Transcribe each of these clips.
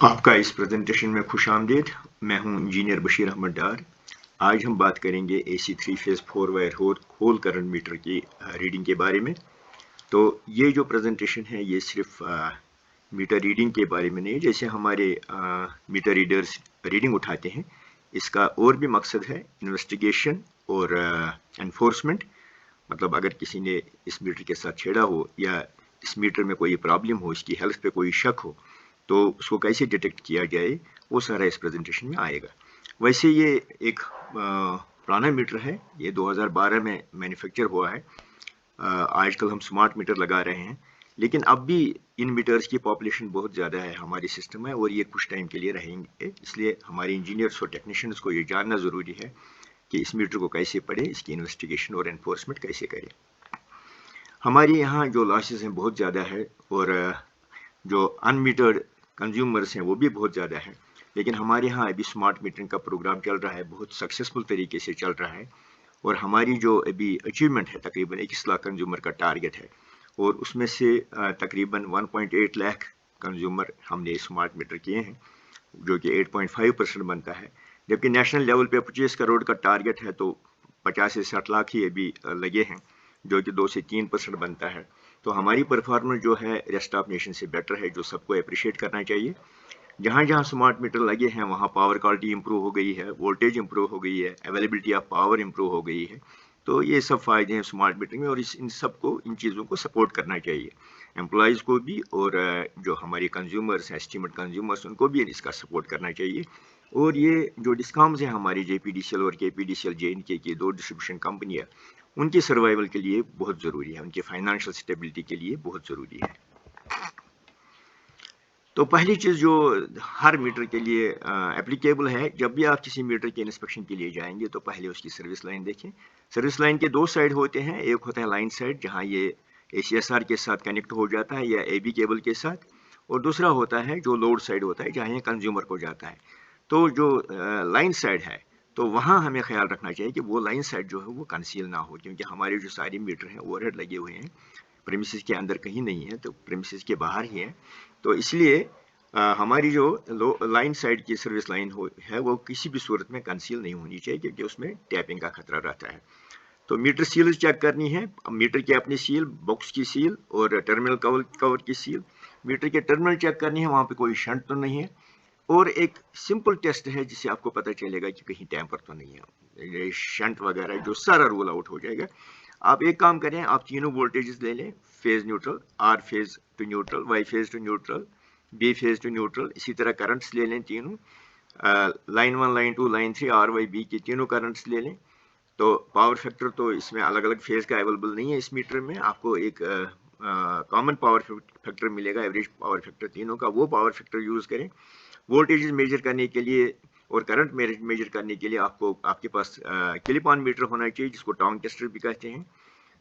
आपका इस प्रेजेंटेशन में खुश आमदीद। मैं हूं इंजीनियर बशीर अहमद डार। आज हम बात करेंगे AC 3 phase 4 wire whole current meter की रीडिंग के बारे में। तो ये जो प्रेजेंटेशन है ये सिर्फ मीटर रीडिंग के बारे में नहीं, जैसे हमारे मीटर रीडर्स रीडिंग उठाते हैं, इसका और भी मकसद है इन्वेस्टिगेशन और एनफोर्समेंट। मतलब अगर किसी ने इस मीटर के साथ छेड़ा हो या इस मीटर में कोई प्रॉब्लम हो, इसकी हेल्थ पे कोई शक हो, तो उसको कैसे डिटेक्ट किया जाए, वो सारा इस प्रेजेंटेशन में आएगा। वैसे ये एक पुराना मीटर है, ये 2012 में मैन्युफैक्चर हुआ है। आजकल हम स्मार्ट मीटर लगा रहे हैं, लेकिन अब भी इन मीटर्स की पॉपुलेशन बहुत ज़्यादा है हमारे सिस्टम में और ये कुछ टाइम के लिए रहेंगे। इसलिए हमारे इंजीनियर्स और टेक्नीशियंस को ये जानना ज़रूरी है कि इस मीटर को कैसे पढ़े, इसकी इन्वेस्टिगेशन और एनफोर्समेंट कैसे करें। हमारे यहाँ जो लॉसेस हैं बहुत ज़्यादा है और जो अनमीटर्ड कंज्यूमर्स हैं वो भी बहुत ज़्यादा है, लेकिन हमारे यहाँ अभी स्मार्ट मीटरिंग का प्रोग्राम चल रहा है, बहुत सक्सेसफुल तरीके से चल रहा है और हमारी जो अभी अचीवमेंट है तकरीबन 21 लाख कंज्यूमर का टारगेट है और उसमें से तकरीबन 1.8 लाख कंज्यूमर हमने स्मार्ट मीटर किए हैं, जो कि 8.5% बनता है। जबकि नेशनल लेवल पे 25 करोड़ का टारगेट है, तो 50 से 60 लाख ही अभी लगे हैं, जो कि 2 से 3% बनता है। तो हमारी परफॉर्मेंस जो है रेस्ट ऑफ नेशन से बेटर है, जो सबको अप्रिशिएट करना चाहिए। जहाँ जहाँ स्मार्ट मीटर लगे हैं वहाँ पावर क्वालिटी इंप्रूव हो गई है, वोल्टेज इंप्रूव हो गई है, अवेलेबिलिटी ऑफ पावर इंप्रूव हो गई है। तो ये सब फायदे हैं स्मार्ट मीटर में और इन सबको, इन चीज़ों को सपोर्ट करना चाहिए, एम्प्लॉयज़ को भी और जो हमारे कंज्यूमर्स हैं, एस्टिमेट कंज्यूमर्स, उनको भी इसका सपोर्ट करना चाहिए। और ये जो डिस्कॉम्स हैं हमारी JPDCL और KPDCL J&K की दो डिस्ट्रीब्यूशन कंपनियाँ, उनकी सर्वाइवल के लिए बहुत ज़रूरी है, उनकी फाइनेंशियल स्टेबिलिटी के लिए बहुत ज़रूरी है। तो पहली चीज़ जो हर मीटर के लिए एप्लीकेबल है, जब भी आप किसी मीटर के इंस्पेक्शन के लिए जाएंगे तो पहले उसकी सर्विस लाइन देखें। सर्विस लाइन के दो साइड होते हैं, एक होता है लाइन साइड जहां ये ACSR के साथ कनेक्ट हो जाता है या AB केबल के साथ, और दूसरा होता है जो लोड साइड होता है जहां ये कंज्यूमर को जाता है। तो जो लाइन साइड है, तो वहाँ हमें ख्याल रखना चाहिए कि वो लाइन साइड जो है वो कंसील ना हो, क्योंकि हमारे जो सारे मीटर हैं ओवरहेड लगे हुए हैं, प्रेमिसेस के अंदर कहीं नहीं है, तो प्रेमिसेस के बाहर ही है। तो इसलिए हमारी जो लाइन साइड की सर्विस लाइन है वो किसी भी सूरत में कंसील नहीं होनी चाहिए, क्योंकि उसमें टैपिंग का खतरा रहता है। तो मीटर सील चेक करनी है, मीटर की अपनी सील, बॉक्स की सील और टर्मिनल कवर की सील। मीटर के टर्मिनल चेक करनी है, वहाँ पे कोई शंट तो नहीं है। और एक सिंपल टेस्ट है जिससे आपको पता चलेगा कि कहीं टैंपर तो नहीं है, ये शंट वगैरह जो सारा रूल आउट हो जाएगा। आप एक काम करें, आप तीनों वोल्टेजेस ले लें, phase neutral, R phase two neutral, Y phase two neutral, B phase two neutral, इसी तरह करंट्स ले लें तीनों, लाइन 1, लाइन 2, लाइन 3, RYB के तीनों करंट्स ले लें। तो पावर फैक्टर तो इसमें अलग अलग फेज का अवेलेबल नहीं है, इस मीटर में आपको एक कॉमन पावर फैक्टर मिलेगा, एवरेज पावर फैक्टर तीनों का, वो पावर फैक्टर यूज करें। वोल्टेज मेजर करने के लिए और करंट मेजर करने के लिए आपको आपके पास क्लिप ऑन मीटर होना चाहिए, जिसको टाउन टेस्टर भी कहते हैं।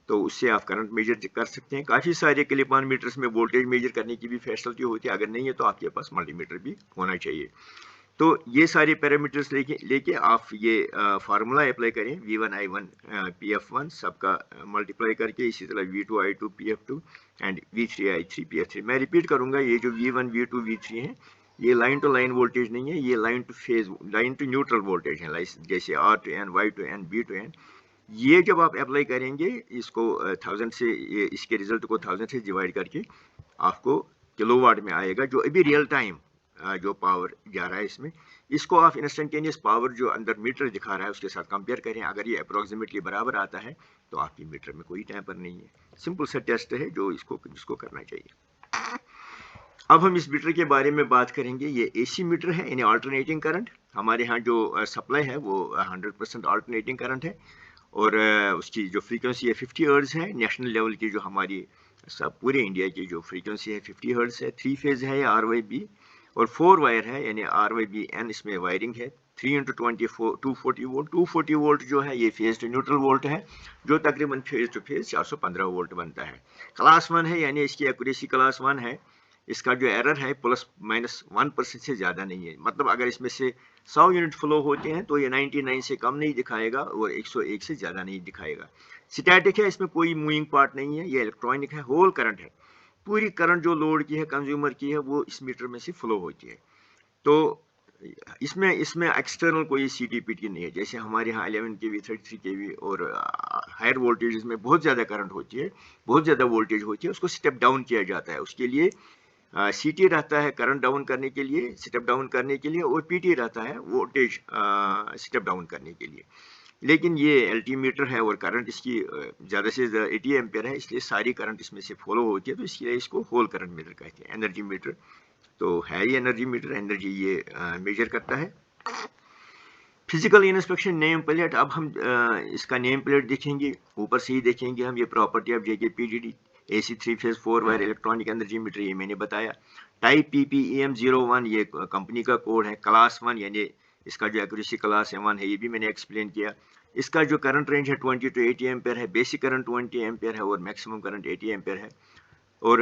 तो उससे आप करंट मेजर कर सकते हैं। काफ़ी सारे क्लिप ऑन मीटर्स में वोल्टेज मेजर करने की भी फैसिलिटी होती है, अगर नहीं है तो आपके पास मल्टीमीटर भी होना चाहिए। तो ये सारे पैरामीटर्स लेके आप ये फार्मूला अप्लाई करें, V1 I1 PF1 सबका मल्टीप्लाई करके, इसी तरह V2 I2 PF2 and V3 I3 PF3। मैं रिपीट करूंगा, ये जो V1 V2 V3 है, ये लाइन टू लाइन वोल्टेज नहीं है, ये line to phase, line to neutral voltage है, जैसे R to N, Y to N, B to N। ये जब आप अप्लाई करेंगे इसको 1000 से, इसके रिजल्ट को 1000 से डिवाइड करके आपको किलोवाट में आएगा, जो अभी रियल टाइम जो पावर जा रहा है इसमें। इसको आप इंस्टेंटेनियस पावर जो अंदर मीटर दिखा रहा है उसके साथ कंपेयर करें, अगर ये अप्रोक्सीमेटली बराबर आता है तो आपकी मीटर में कोई टैंपर नहीं है। सिंपल सा टेस्ट है जो जिसको करना चाहिए। अब हम इस मीटर के बारे में बात करेंगे। ये AC मीटर है, यानी अल्टरनेटिंग करंट। हमारे यहाँ जो सप्लाई है वो 100% अल्टरनेटिंग करंट है और उसकी जो फ्रीक्वेंसी है 50 हर्ट्ज है। नेशनल लेवल की जो हमारी सब पूरे इंडिया की जो फ्रीक्वेंसी है 50 हर्ट्ज है। 3 फेज है RYB और 4 वायर है, यानी RYBN, इसमें वायरिंग है। 3 × 24 240 वोल्ट। 240 वोल्ट जो है ये फेज टू न्यूट्रल वोल्ट है, जो तकरीबन फेज टू फेज 415 वोल्ट बनता है। क्लास 1 है, यानी इसकी एक्यूरेसी क्लास 1 है। इसका जो एरर है ±1% से ज़्यादा नहीं है। मतलब अगर इसमें से 100 यूनिट फ्लो होते हैं तो ये 99 से कम नहीं दिखाएगा और 101 से ज़्यादा नहीं दिखाएगा। स्टैटिक है, इसमें कोई मूविंग पार्ट नहीं है, ये इलेक्ट्रॉनिक है, होल करंट है। पूरी करंट जो लोड की है, कंज्यूमर की है, वो इस मीटर में से फ्लो होती है। तो इसमें इसमें एक्सटर्नल कोई CTPT नहीं है। जैसे हमारे यहाँ 11 kV 33 kV और हायर वोल्टेज में बहुत ज़्यादा करंट होती है, बहुत ज़्यादा वोल्टेज होती है, उसको स्टेप डाउन किया जाता है। उसके लिए CT रहता है करंट डाउन करने के लिए, स्टेप डाउन करने के लिए, और PT रहता है वोल्टेज स्टेप डाउन करने के लिए। लेकिन ये LT मीटर है और करंट इसकी ज़्यादा से ज़्यादा 80 एम्पियर है, इसलिए सारी करंट इसमें से फॉलो होती है, तो इसलिए इसको होल करंट मीटर कहते हैं। एनर्जी मीटर तो है ही एनर्जी मीटर, एनर्जी ये मेजर करता है। फिजिकल इंस्पेक्शन नेम प्लेट, अब हम इसका नेम प्लेट देखेंगे, ऊपर से ही देखेंगे हम। ये property of JKPDD AC 3 phase 4 wire electronic energy meter, ये मैंने बताया। टाइप PPEM01 ये कंपनी का कोड है। क्लास 1 यानी इसका जो एक्यूरेसी क्लास 1 है, ये भी मैंने एक्सप्लेन किया। इसका जो करंट रेंज है 20 to 80 एम्पेयर है, बेसिक करंट 20 एम्पेयर है और मैक्सिमम करंट 80 एम्पेयर है, और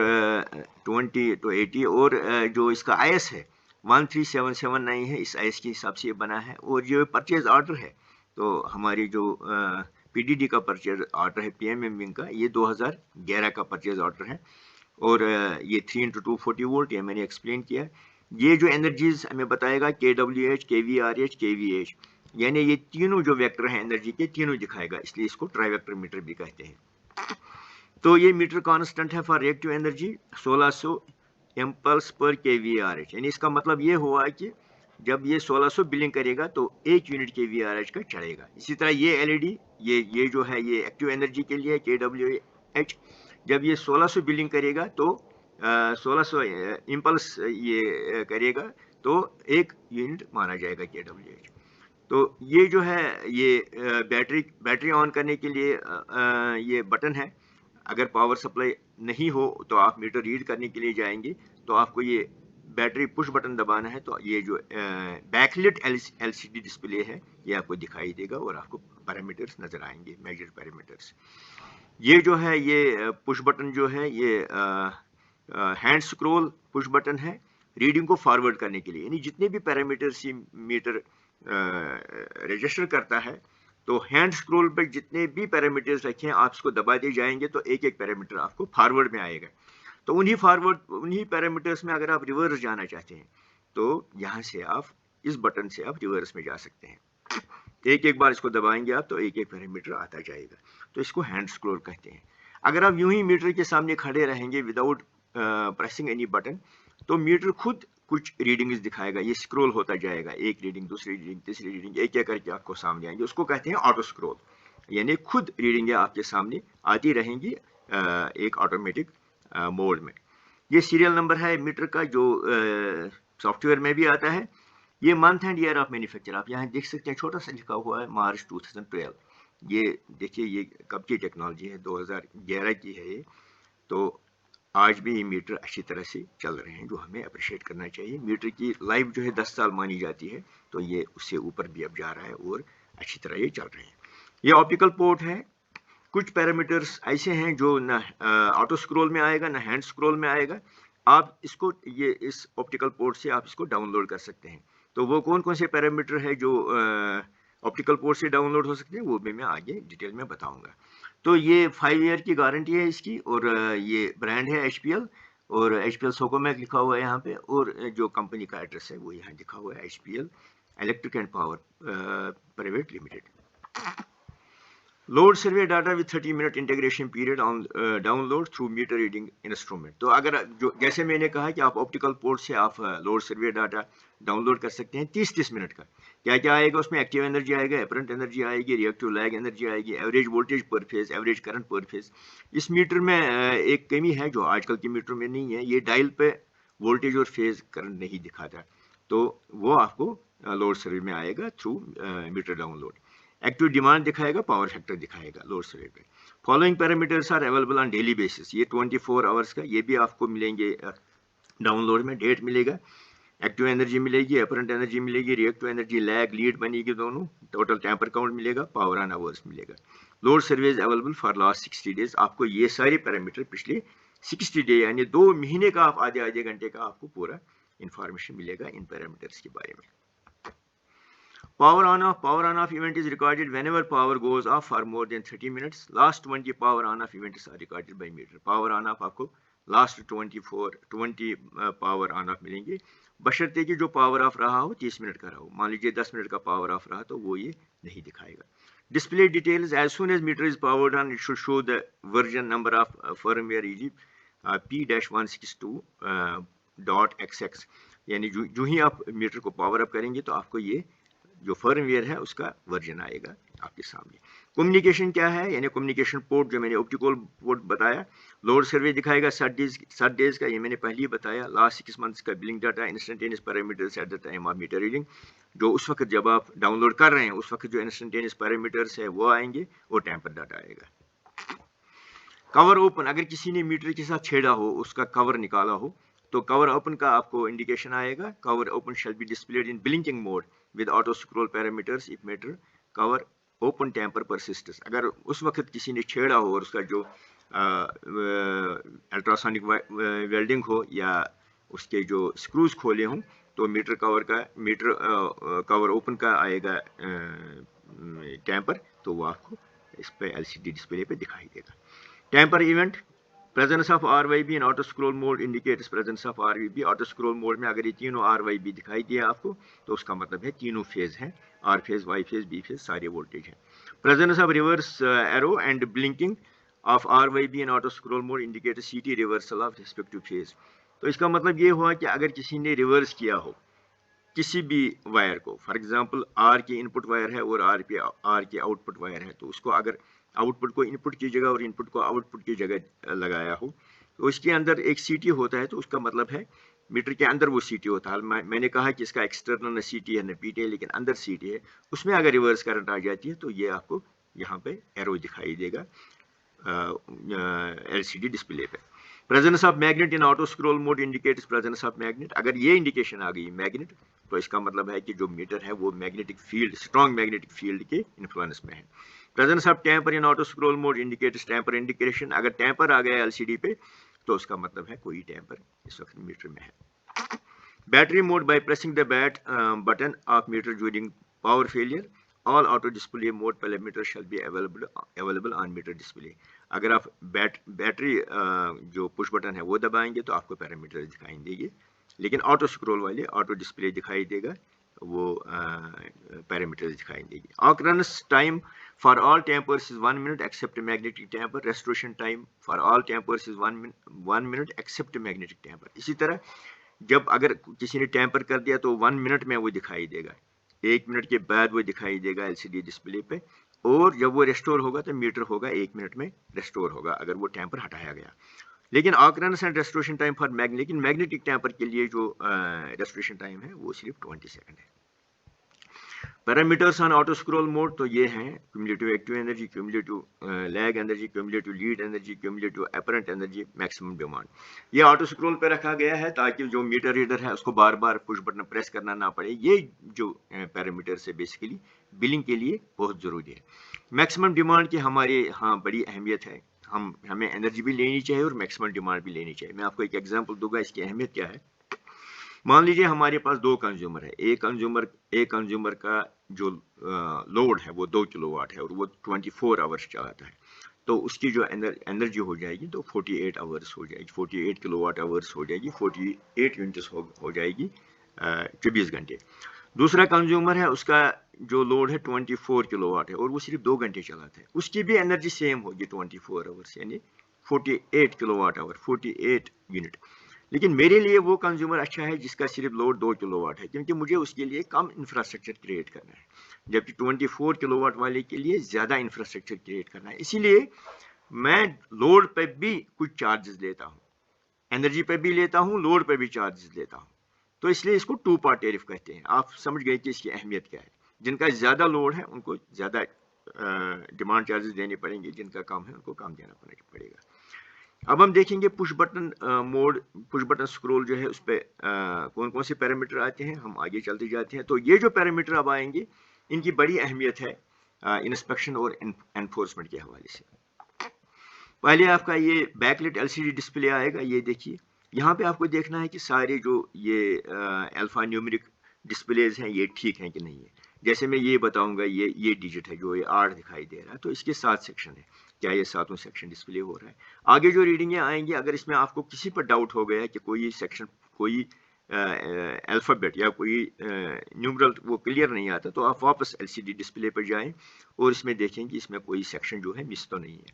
20 to 80। और जो इसका IS है 13779 है, इस IS के हिसाब से ये बना है। और जो परचेज ऑर्डर है, तो हमारी जो PDD का परचेज ऑर्डर है PMM विंग का, ये 2011 का परचेज ऑर्डर है। और ये 3 into 240 वोल्ट, ये मैंने एक्सप्लेन किया। ये जो एनर्जीज हमें बताएगा KWH, KVRH, KVH, यानी ये तीनों जो वेक्टर हैं एनर्जी के, तीनों दिखाएगा, इसलिए इसको ट्राईवेक्टर मीटर भी कहते हैं। तो ये मीटर कांस्टेंट है फॉर रिएक्टिव एनर्जी 1600 इम्पल्स पर KVRH, यानी इसका मतलब ये हुआ कि जब ये 1600 बिलिंग करेगा तो 1 यूनिट KVRH का चढ़ेगा। इसी तरह ये LED, ये जो है ये एक्टिव एनर्जी के लिए KWH, जब ये 1600 बिलिंग करेगा तो 1600 इम्पल्स ये करेगा तो 1 यूनिट माना जाएगा KWH। तो ये जो है ये बैटरी ऑन करने के लिए ये बटन है। अगर पावर सप्लाई नहीं हो तो आप मीटर रीड करने के लिए जाएंगे तो आपको ये बैटरी पुश बटन दबाना है, तो ये जो बैकलिट LCD डिस्प्ले है ये आपको दिखाई देगा और आपको पैरामीटर्स नजर आएंगे, मेजर्ड पैरामीटर्स। ये जो है ये पुश बटन जो है ये हैंड स्क्रॉल पुश बटन है रीडिंग को फॉरवर्ड करने के लिए, यानी जितने भी पैरामीटर्स ये मीटर रजिस्टर करता है, तो हैंड स्क्रॉल पर जितने भी पैरामीटर्स रखे हैं आप इसको दबा दे जाएंगे तो एक एक पैरामीटर आपको फॉरवर्ड में आएगा। तो उन्हीं पैरामीटर्स में अगर आप रिवर्स जाना चाहते हैं तो यहाँ से आप इस बटन से आप रिवर्स में जा सकते हैं। एक एक बार इसको दबाएंगे आप तो एक एक पैरामीटर आता जाएगा, तो इसको हैंड स्क्रॉल कहते हैं। अगर आप यूं ही मीटर के सामने खड़े रहेंगे विदाउट प्रेसिंग एनी बटन, तो मीटर खुद कुछ रीडिंग्स दिखाएगा, ये स्क्रॉल होता जाएगा, एक रीडिंग, दूसरी रीडिंग, तीसरी रीडिंग, एक एक करके आपको सामने आएंगे। उसको कहते हैं ऑटो स्क्रॉल, यानी खुद रीडिंगें आपके सामने आती रहेंगी एक ऑटोमेटिक मोड में। ये सीरियल नंबर है मीटर का जो सॉफ्टवेयर में भी आता है। ये month and year of manufacture आप यहाँ देख सकते हैं, छोटा सा लिखा हुआ है मार्च 2012। ये देखिए ये कब की टेक्नोलॉजी है, 2011 की है ये। तो आज भी ये मीटर अच्छी तरह से चल रहे हैं, जो हमें अप्रिशिएट करना चाहिए। मीटर की लाइफ जो है 10 साल मानी जाती है, तो ये उससे ऊपर भी अब जा रहा है और अच्छी तरह ये चल रहे हैं। ये ऑप्टिकल पोर्ट है। कुछ पैरामीटर्स ऐसे हैं जो ना ऑटो स्क्रॉल में आएगा ना हैंड स्क्रॉल में आएगा। आप इसको ये इस ऑप्टिकल पोर्ट से आप इसको डाउनलोड कर सकते हैं। तो वो कौन कौन से पैरामीटर है जो ऑप्टिकल पोर्ट से डाउनलोड हो सकते हैं, वो भी मैं आगे डिटेल में बताऊंगा। तो ये 5 ईयर की गारंटी है इसकी, और ये ब्रांड है HPL, और HPL सोकोमैक लिखा हुआ है यहाँ पे, और जो कंपनी का एड्रेस है वो यहाँ लिखा हुआ है, HPL electric and power private limited. Load survey data with 30 minute integration period on download through meter reading instrument. तो अगर जो जैसे मैंने कहा कि आप ऑप्टिकल पोर्ट से आप लोड सर्वे डाटा डाउनलोड कर सकते हैं 30-30 मिनट का। क्या क्या आएगा उसमें, एक्टिव एनर्जी आएगा, एपरेंट एनर्जी आएगी, रिएक्टिव लैग एनर्जी आएगी, एवरेज वोल्टेज पर फेज, एवरेज करंट पर फेज। इस मीटर में एक कमी है जो आजकल के मीटर में नहीं है, ये डायल पे वोल्टेज और फेज करंट नहीं दिखाता, तो वो आपको लोड सर्वे में आएगा through meter download. Active demand दिखाएगा, पावर फैक्टर दिखाएगा लोड सर्वे पे। Following parameters are available on daily basis, ये 24 आवर्स का, ये भी आपको मिलेंगे डाउनलोड में। डेट मिलेगा, एक्टिव एनर्जी मिलेगी, अपरेंट एनर्जी मिलेगी, रिएक्टिव एनर्जी, लैग, लीड बनेगी दोनों, टोटल टेम्पर काउंट मिलेगा, पावर ऑन आवर्स मिलेगा। Load service available for last 60 days, आपको ये सारे पैरामीटर पिछले 60 डे यानी 2 महीने का आप आधे घंटे का आपको पूरा इंफॉर्मेशन मिलेगा इन पैरामीटर्स के बारे में। Power on off event is recorded whenever power goes off for more than 30 minutes. Last 20 power on off events are recorded by meter. Power on off आपको लास्ट 20 पावर ऑन ऑफ मिलेंगे, बशर्ते कि जो power of रहा हो 30 minute का रहा हो। मान लीजिए 10 मिनट का पावर ऑफ रहा तो वो ये नहीं दिखाएगा। Display details: as soon as meter is powered on, it should show the version number of firmware e.g. P-162.xx, यानी जो ही आप मीटर को पावर अप करेंगे तो आपको ये जो फर्मवेयर है उसका वर्जन आएगा आपके सामने। कम्युनिकेशन क्या है, यानी कम्युनिकेशन पोर्ट जो मैंने ऑप्टिकल पोर्ट बताया। लोड सर्वे दिखाएगा 7 डेज का, ये मैंने पहले ही बताया। लास्ट 6 मंथ्स का billing data, instantaneous parameters at the time of meter reading, जो उस वक्त जब आप डाउनलोड कर रहे हैं उस वक्त जो इंस्टेंटेनियस पैरामीटर्स है वो आएंगे, और टेम्पर डाटा आएगा। कवर ओपन, अगर किसी ने मीटर के साथ छेड़ा हो, उसका कवर निकाला हो, तो कवर ओपन का आपको इंडिकेशन आएगा। Cover open shall be displayed in blinking mode with auto scroll parameters if meter cover open tamper persists. अगर उस वक्त किसी ने छेड़ा हो और उसका जो अल्ट्रासोनिक वेल्डिंग हो या उसके जो स्क्रूज खोले हों, तो मीटर कवर ओपन का आएगा टेम्पर, तो वो आपको इस पे LCD डिस्प्ले पे दिखाई देगा। Tamper event, presence of RYB in auto scroll mode indicates presence of RYB। Auto scroll mode में अगर ये तीनों RYB दिखाई दिया आपको तो उसका मतलब है तीनों फेज हैं, R phase, Y phase, B phase, सारे वोल्टेज हैं। Presence of reverse arrow and blinking of RYB in auto scroll mode indicates CT reversal of respective phase. तो इसका मतलब ये हुआ कि अगर किसी ने रिवर्स किया हो किसी भी वायर को, फॉर एग्जांपल R की इनपुट वायर है और R की आउटपुट वायर है, तो उसको अगर आउटपुट को इनपुट की जगह और इनपुट को आउटपुट की जगह लगाया हो, तो इसके अंदर एक CT होता है, तो उसका मतलब है मीटर के अंदर वो CT होता है। मैंने कहा कि इसका एक्सटर्नल न CT है न PT है, लेकिन अंदर CT है। उसमें अगर रिवर्स करंट आ जाती है तो ये आपको यहाँ पे एरो दिखाई देगा LCD डिस्प्ले पे। Presence of magnet in auto scroll mode indicates presence of magnet. अगर ये इंडिकेशन आ गई मैग्नेट, तो इसका मतलब है कि जो मीटर है वो magnetic field, strong magnetic field के इन्फ्लुएंस में है। Presence of tamper in auto scroll mode indicates tamper indication. अगर टेम्पर आ गया LCD पे तो उसका मतलब है कोई टेम्पर इस वक्त मीटर में है। Battery mode, by pressing the button of meter during power failure all auto display mode parameter shall be available on meter display. अगर आप बैटरी जो पुश बटन है वो दबाएंगे तो आपको पैरामीटर दिखाई देंगे, लेकिन ऑटो स्क्रॉल वाले ऑटो डिस्प्ले दिखाई देगा, वो पैरामीटर दिखाई देगी। Occurrence time for all tampers is 1 minute except magnetic tamper. Restoration time for all tampers is 1 minute except magnetic tamper. इसी तरह जब अगर किसी ने टेम्पर कर दिया तो 1 मिनट में वो दिखाई देगा, 1 मिनट के बाद वो दिखाई देगा LCD डिस्प्ले पे, और जब वो रेस्टोर होगा तो मीटर होगा 1 मिनट में रेस्टोर होगा अगर वो टेम्पर हटाया गया। लेकिन occurrence and restoration time for लेकिन मैग्नेटिक टेम्पर के लिए जो रेस्टोरेशन टाइम है वो सिर्फ 20 सेकंड है। Parameters on auto scroll mode तो ये हैं: cumulative active energy, cumulative lag energy, cumulative lead energy, cumulative apparent energy, maximum demand. ये ऑटो स्क्रॉल पे रखा गया है ताकि जो मीटर रीडर है उसको बार बार पुश बटन प्रेस करना ना पड़े। ये जो पैरामीटर्स है बेसिकली बिलिंग के लिए बहुत ज़रूरी है। मैक्सिमम डिमांड की हमारे यहाँ बड़ी अहमियत है, हमें एनर्जी भी लेनी चाहिए और मैक्सिमम डिमांड भी लेनी चाहिए। मैं आपको एक एग्जांपल दूंगा इसकी अहमियत क्या है। मान लीजिए हमारे पास 2 कंज्यूमर है, एक कंज्यूमर का जो लोड है वो 2 किलोवाट है और वो 24 आवर्स चलाता है, तो उसकी जो एनर्जी हो जाएगी तो 48 आवर्स हो जाएगी, 48 किलोवाट आवर्स हो जाएगी, 48 यूनिट्स हो जाएगी 24 घंटे। दूसरा कंज्यूमर है, उसका जो लोड है 24 किलोवाट है और वो सिर्फ 2 घंटे चलाता है, उसकी भी एनर्जी सेम होगी 24 आवर्स, यानी 48 किलोवाट आवर, 48 यूनिट। लेकिन मेरे लिए वो कंज्यूमर अच्छा है जिसका सिर्फ लोड 2 किलोवाट है, क्योंकि मुझे उसके लिए कम इंफ्रास्ट्रक्चर क्रिएट करना है, जबकि 24 किलोवाट वाले के लिए ज़्यादा इंफ्रास्ट्रक्चर क्रिएट करना है। इसीलिए मैं लोड पे भी कुछ चार्जेस लेता हूँ, एनर्जी पे भी लेता हूँ, लोड पे भी चार्जेस लेता हूँ। तो इसलिए इसको 2 पार्ट टैरिफ कहते हैं। आप समझ गए कि इसकी अहमियत क्या है। जिनका ज़्यादा लोड है उनको ज़्यादा डिमांड चार्जेस देने पड़ेंगे, जिनका कम है उनको कम देना पड़ेगा। अब हम देखेंगे push button mode, push button scroll जो है उस पर कौन कौन से पैरामीटर आते हैं, हम आगे चलते जाते हैं। तो ये जो पैरामीटर अब आएंगे इनकी बड़ी अहमियत है इंस्पेक्शन और एनफोर्समेंट के हवाले से। पहले आपका ये बैकलिट LCD डिस्प्ले आएगा, ये देखिए यहाँ पे आपको देखना है कि सारे जो ये अल्फा न्यूमेरिक डिस्प्लेज हैं ये ठीक हैं कि नहीं है। जैसे मैं ये बताऊंगा, ये डिजिट है जो ये 8 दिखाई दे रहा है, तो इसके 7 सेक्शन है। क्या ये सातों सेक्शन डिस्प्ले हो रहा है। आगे जो रीडिंगें आएंगी, अगर इसमें आपको किसी पर डाउट हो गया कि कोई सेक्शन, कोई अल्फ़ाबेट या कोई न्यूमरल वो क्लियर नहीं आता, तो आप वापस LCD डिस्प्ले पर जाएं और इसमें देखें कि इसमें कोई सेक्शन जो है मिस तो नहीं है।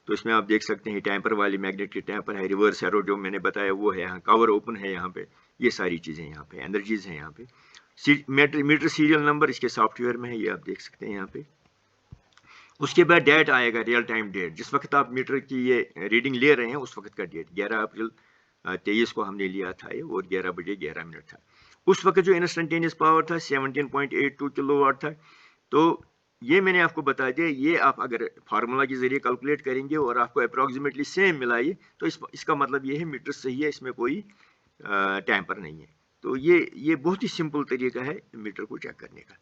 तो इसमें आप देख सकते हैं टैंपर वाली मैग्नेट की टैंपर है, रिवर्स एरो जो मैंने बताया वो है यहाँ, कवर ओपन है यहाँ पे, ये सारी चीज़ें यहाँ पे, एनर्जीज हैं यहाँ पे, मीटर सीरियल नंबर इसके सॉफ्टवेयर में है, ये आप देख सकते हैं यहाँ पे। उसके बाद डेट आएगा, रियल टाइम डेट, जिस वक्त आप मीटर की ये रीडिंग ले रहे हैं उस वक्त का डेट, 11 अप्रैल 23 को हमने लिया था ये, और 11 बजे 11 मिनट था। उस वक्त जो इंस्टेंटेनियस पावर था 17.82 किलोवाट था। तो ये मैंने आपको बता दिया, ये आप अगर फार्मूला के जरिए कैलकुलेट करेंगे और आपको अप्रॉक्सीमेटली सेम मिला ये, तो इसका मतलब ये है मीटर सही है, इसमें कोई टैंपर नहीं है। तो ये बहुत ही सिंपल तरीका है मीटर को चेक करने का,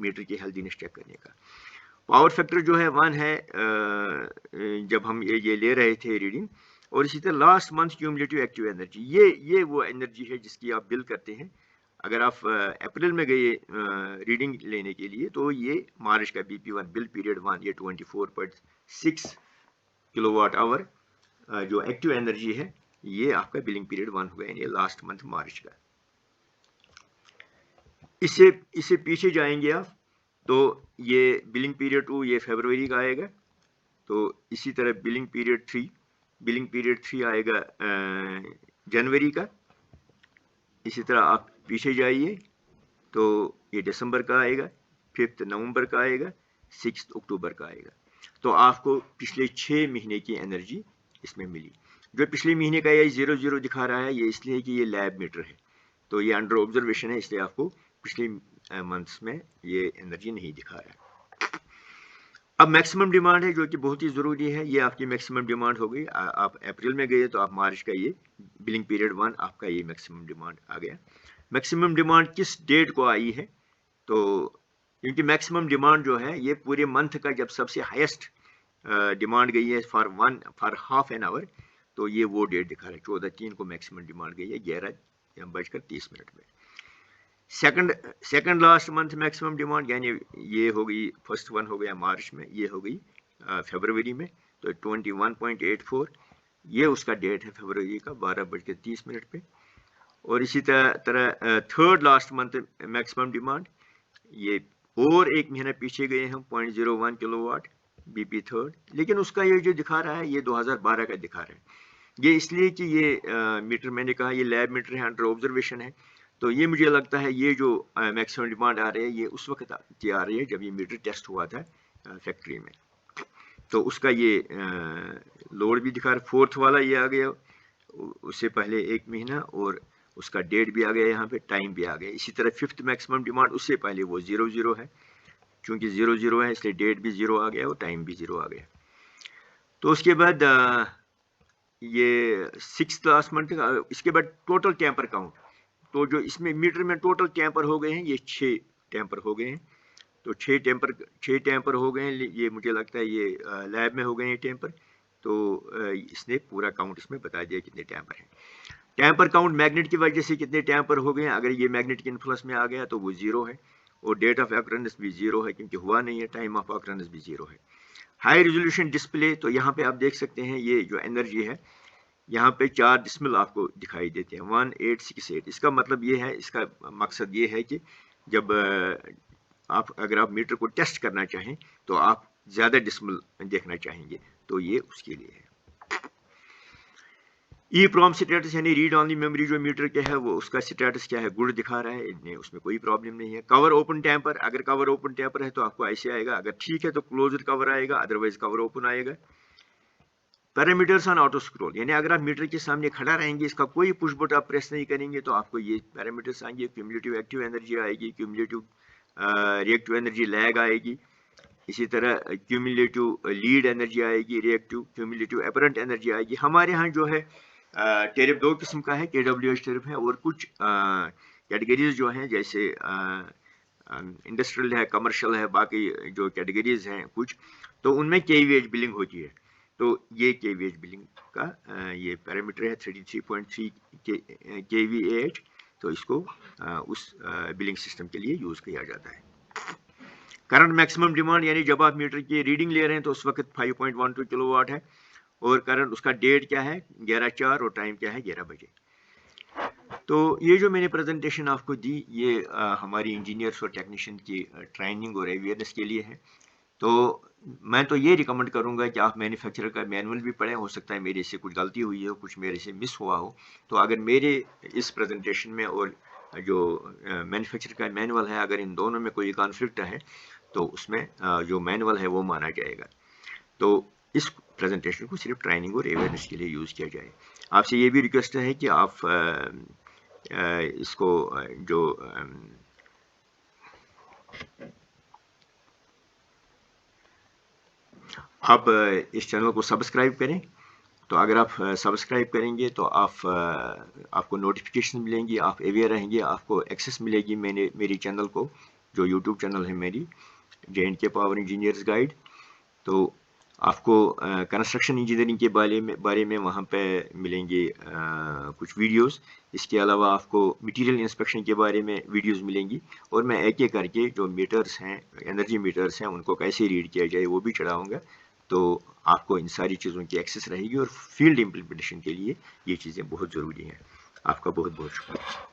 मीटर की हेल्दीनेस चेक करने का। पावर फैक्टर जो है 1 है जब हम ये ले रहे थे रीडिंग। और इसी तरह last month cumulative active energy, ये वो एनर्जी है जिसकी आप बिल करते हैं। अगर आप अप्रैल में गए रीडिंग लेने के लिए, तो ये मार्च का BP1 बिल पीरियड 1 ये 24.6 किलोवाट आवर जो एक्टिव एनर्जी है, ये आपका बिलिंग पीरियड 1 हो गया, यानी लास्ट मंथ मार्च का। इससे पीछे जाएंगे आप, तो ये बिलिंग पीरियड 2 ये फरवरी का आएगा। तो इसी तरह बिलिंग पीरियड 3 आएगा जनवरी का। इसी तरह आप पीछे जाइए तो ये दिसंबर का आएगा, 5 नवंबर का आएगा, 6 अक्टूबर का आएगा। तो आपको पिछले 6 महीने की एनर्जी इसमें मिली। जो पिछले महीने का ये 00 दिखा रहा है, ये इसलिए कि ये लैब मीटर है, तो ये अंडर ऑब्जर्वेशन है, इसलिए आपको पिछले मंथ्स में ये एनर्जी नहीं दिखा रहा है। अब मैक्सिमम डिमांड है जो कि बहुत ही ज़रूरी है, ये आपकी मैक्सिमम डिमांड हो गई। आप अप्रैल में गए तो आप मार्च का ये बिलिंग पीरियड 1 आपका ये मैक्सिमम डिमांड आ गया। मैक्सिमम डिमांड किस डेट को आई है, तो क्योंकि मैक्सिमम डिमांड जो है ये पूरे मंथ का जब सबसे हाईएस्ट डिमांड गई है फॉर हाफ एन आवर, तो ये वो डेट दिखा रहा है 14/3 को मैक्सिमम डिमांड गई है 11:30 में। Second last month maximum demand, यानी ये हो गई, फर्स्ट वन हो गया मार्च में, ये हो गई फरवरी में, तो 21.84 ये उसका डेट है फरवरी का 12:30 पे। और इसी तरह third last month maximum demand, ये और एक महीना पीछे गए हम, 0.01 किलोवाट BP थर्ड, लेकिन उसका ये जो दिखा रहा है ये 2012 का दिखा रहा है। ये इसलिए कि ये मीटर मैंने कहा ये लैब मीटर है, अंडर ऑब्जर्वेशन है, तो ये मुझे लगता है ये जो मैक्सिमम डिमांड आ रही है ये उस वक्त की आ रही है जब ये मीटर टेस्ट हुआ था फैक्ट्री में। तो उसका ये लोड भी दिखा रहा है, फोर्थ वाला ये आ गया, उससे पहले एक महीना, और उसका डेट भी आ गया, यहाँ पे टाइम भी आ गया। इसी तरह फिफ्थ मैक्सिमम डिमांड, उससे पहले वो 00 है, चूंकि 00 है इसलिए डेट भी 0 आ गया और टाइम भी 0 आ गया। तो उसके बाद ये 6th लास्ट मंथ, इसके बाद टोटल टैंपर काउंट, तो जो इसमें मीटर में टोटल टैंपर हो गए हैं ये 6 टैंपर हो गए हैं। तो 6 टैंपर हो गए हैं, ये मुझे लगता है ये लैब में हो गए हैं टैंपर। तो इसने पूरा काउंट इसमें बता दिया कितने टैंपर हैं। टैंपर काउंट मैग्नेट की वजह से कितने टैंपर हो गए हैं, अगर ये मैग्नेट के इन्फ्लुएंस में आ गया तो वो 0 है, और डेट ऑफ ऑकरेंस भी 0 है क्योंकि हुआ नहीं है, टाइम ऑफ ऑकरेंस भी 0 है। हाई रेजोल्यूशन डिस्प्ले, तो यहाँ पे आप देख सकते हैं ये जो एनर्जी है, यहाँ पे 4 डिस्मिल आपको दिखाई देते हैं 1868। इसका मतलब ये है, इसका मकसद ये है कि जब अगर आप मीटर को टेस्ट करना चाहें तो आप ज़्यादा डिस्मिल देखना चाहेंगे, तो ये उसके लिए है। EEPROM स्टेटस यानी रीड ऑनली मेमोरी जो मीटर के है, वो उसका स्टेटस क्या है, गुड दिखा रहा है, उसमें कोई प्रॉब्लम नहीं है। कवर ओपन टैंपर, अगर कवर ओपन टैंपर है तो आपको ऐसे आएगा, अगर ठीक है तो क्लोज्ड कवर आएगा, अदरवाइज कवर ओपन आएगा। पैरामीटर्स ऑन ऑटो स्क्रॉल, यानी अगर आप मीटर के सामने खड़ा रहेंगे, इसका कोई पुश बटन आप प्रेस नहीं करेंगे तो आपको ये पैरामीटर्स आएंगे। क्यूमुलेटिव एक्टिव एनर्जी आएगी, क्यूमुलेटिव रिएक्टिव एनर्जी लैग आएगी, इसी तरह क्यूमुलेटिव लीड एनर्जी आएगी, रिएक्टिव क्यूमुलेटिव अपरेंट एनर्जी आएगी। हमारे यहाँ जो है टेरिफ 2 किस्म का है, KWH टेरिफ है, और कुछ कैटेगरीज जो हैं जैसे इंडस्ट्रियल है, कमर्शियल है, बाकी जो कैटेगरीज हैं कुछ, तो उनमें KVH बिलिंग होती है। तो ये KVH बिलिंग का ये पैरामीटर है 33.3 KVH, तो इसको उस बिलिंग सिस्टम के लिए यूज़ किया जाता है। करंट मैक्सिमम डिमांड यानी जब आप मीटर की रीडिंग ले रहे हैं तो उस वक्त 5.12 किलोवाट है, और करंट उसका डेट क्या है 11/4 और टाइम क्या है 11 बजे। तो ये जो मैंने प्रेजेंटेशन आपको दी ये हमारी इंजीनियर्स और टेक्नीशियन की ट्रेनिंग और अवेयरनेस के लिए है। तो मैं तो ये रिकमेंड करूंगा कि आप मैन्युफैक्चरर का मैनुअल भी पढ़ें, हो सकता है मेरे से कुछ गलती हुई हो, कुछ मेरे से मिस हुआ हो, तो अगर मेरे इस प्रेजेंटेशन में और जो मैन्युफैक्चरर का मैनुअल है अगर इन दोनों में कोई कॉन्फ्लिक्ट है तो उसमें जो मैनुअल है वो माना जाएगा। तो इस प्रेजेंटेशन को सिर्फ ट्रेनिंग और अवेयरनेस के लिए यूज़ किया जाए। आपसे ये भी रिक्वेस्ट है कि आप इसको जो आप इस चैनल को सब्सक्राइब करें। तो अगर आप सब्सक्राइब करेंगे तो आपको नोटिफिकेशन मिलेंगी, आप अवेयर रहेंगे, आपको एक्सेस मिलेगी मेरी चैनल को, जो यूट्यूब चैनल है मेरी J&K पावर इंजीनियर्स गाइड। तो आपको कंस्ट्रक्शन इंजीनियरिंग के बारे में वहाँ पे मिलेंगे कुछ वीडियोस। इसके अलावा आपको मटेरियल इंस्पेक्शन के बारे में वीडियोस मिलेंगी, और मैं एक एक करके जो मीटर्स हैं, एनर्जी मीटर्स हैं, उनको कैसे रीड किया जाए वो भी चढ़ाऊँगा। तो आपको इन सारी चीज़ों की एक्सेस रहेगी, और फील्ड इम्प्लीमेंटेशन के लिए ये चीज़ें बहुत ज़रूरी हैं। आपका बहुत बहुत शुक्रिया।